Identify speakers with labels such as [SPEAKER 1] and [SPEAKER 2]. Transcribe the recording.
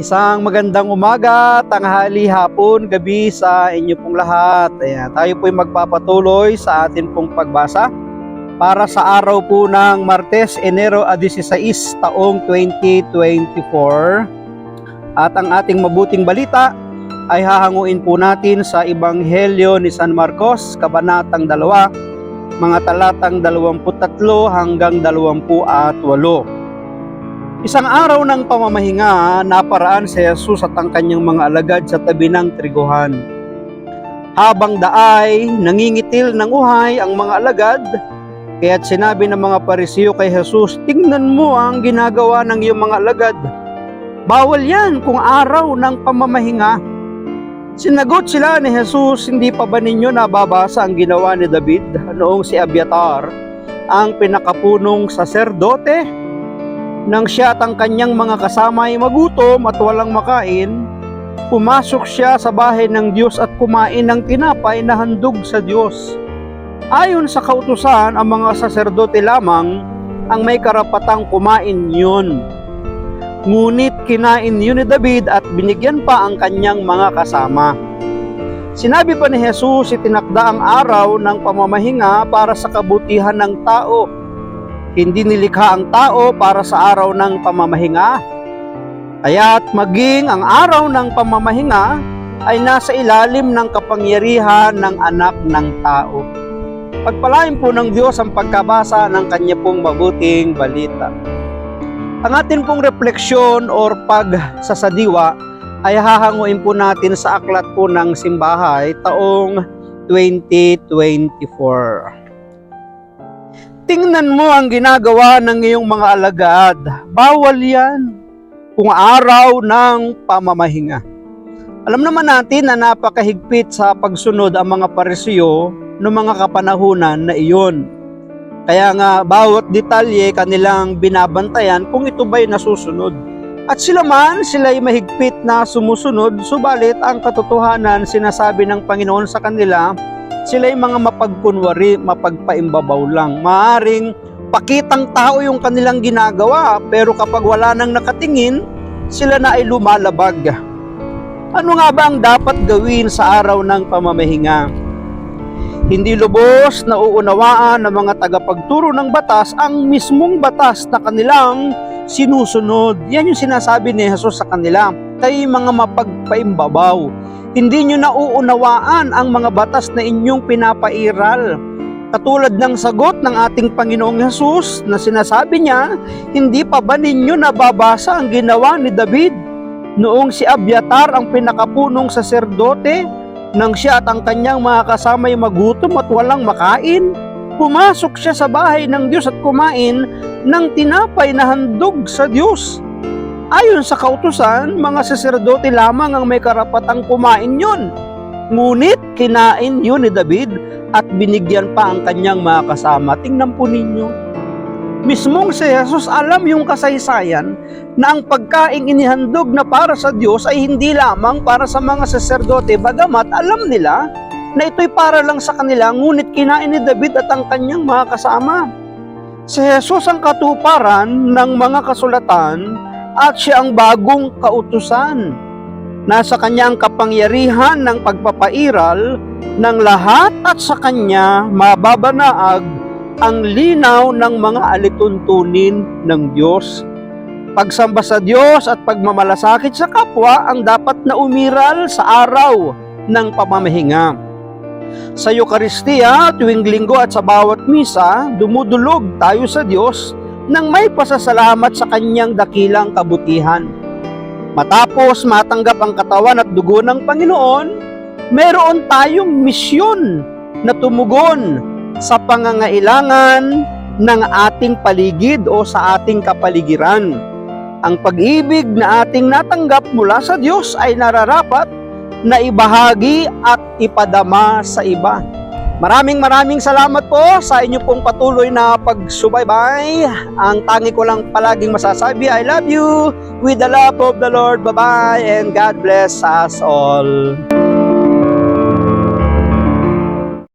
[SPEAKER 1] Isang magandang umaga, tanghali, hapon, gabi sa inyo pong lahat. Ayan, tayo po'y magpapatuloy sa atin pong pagbasa para sa araw po ng Martes, Enero 16, taong 2024. At ang ating mabuting balita ay hahanguin po natin sa Ebanghelyo ni San Marcos, Kabanatang 2, mga talatang 23 hanggang 28. Isang araw ng pamamahinga, naparaan si Jesus at ang kanyang mga alagad sa tabi ng triguhan. Habang daay, nangingitil ng uhay ang mga alagad, kaya't sinabi ng mga Pariseo kay Jesus, "Tingnan mo ang ginagawa ng iyong mga alagad. Bawal yan kung araw ng pamamahinga." Sinagot sila ni Jesus, "Hindi pa ba ninyo nababasa ang ginawa ni David noong si Abiatar, ang pinakapunong saserdote? Nang siya at ang kanyang mga kasama ay magutom at walang makain, pumasok siya sa bahay ng Diyos at kumain ng tinapay na handog sa Diyos. Ayon sa kautusan, ang mga saserdote lamang ang may karapatang kumain yun. Ngunit kinain yun ni David at binigyan pa ang kanyang mga kasama." Sinabi pa ni Jesus, itinakda ang araw ng pamamahinga para sa kabutihan ng tao. Hindi nilikha ang tao para sa araw ng pamamahinga. Kaya't maging ang araw ng pamamahinga ay nasa ilalim ng kapangyarihan ng anak ng tao. Pagpalain po ng Diyos ang pagkabasa ng kanya pong mabuting balita. Ang atin pong refleksyon or pagsasadiwa ay hahanguin po natin sa aklat po ng simbahay taong 2024. Tingnan mo ang ginagawa ng iyong mga alagad. Bawal yan kung araw ng pamamahinga. Alam naman natin na napakahigpit sa pagsunod ang mga Pariseo noong mga kapanahunan na iyon. Kaya nga bawat detalye kanilang binabantayan kung ito ba'y nasusunod. At sila ay mahigpit na sumusunod, subalit ang katotohanan sinasabi ng Panginoon sa kanila, sila'y mga mapagkunwari, mapagpaimbabaw lang. Maaring pakitang tao yung kanilang ginagawa, pero kapag wala nang nakatingin, sila na ay lumalabag. Ano nga ba ang dapat gawin sa araw ng pamamahinga? Hindi lubos na uunawaan ng mga tagapagturo ng batas ang mismong batas na kanilang sinusunod. Yan yung sinasabi ni Jesus sa kanila, kayo mga mapagpaimbabaw. Hindi nyo nauunawaan ang mga batas na inyong pinapairal. Katulad ng sagot ng ating Panginoong Hesus na sinasabi niya, hindi pa ba ninyo nababasa ang ginawa ni David noong si Abiatar ang pinakapunong saserdote, nang siya at ang kanyang mga kasama ay magutom at walang makain? Pumasok siya sa bahay ng Diyos at kumain ng tinapay na handog sa Diyos. Ayon sa kautusan, mga saserdote lamang ang may karapatang kumain yun. Ngunit kinain yun ni David at binigyan pa ang kanyang mga kasama. Tingnan po ninyo. Mismong si Jesus alam yung kasaysayan na ang pagkaing inihandog na para sa Diyos ay hindi lamang para sa mga saserdote, bagamat alam nila na ito'y para lang sa kanila, ngunit kinain ni David at ang kanyang mga kasama. Si Jesus ang katuparan ng mga kasulatan at siya ang bagong kautusan. Nasa kanya ang kapangyarihan ng pagpapairal ng lahat at sa kanya mababanaag ang linaw ng mga alituntunin ng Diyos. Pagsamba sa Diyos at pagmamalasakit sa kapwa ang dapat na umiral sa araw ng pamamahinga. Sa Eucharistia, tuwing linggo at sa bawat misa, dumudulog tayo sa Diyos nang may pasasalamat sa kanyang dakilang kabutihan. Matapos matanggap ang katawan at dugo ng Panginoon, meron tayong misyon na tumugon sa pangangailangan ng ating paligid o sa ating kapaligiran. Ang pag-ibig na ating natanggap mula sa Diyos ay nararapat na ibahagi at ipadama sa iba. Maraming salamat po sa inyo pong patuloy na pagsubaybay. Ang tangi ko lang palaging masasabi, I love you with the love of the Lord. Bye-bye and God bless us all.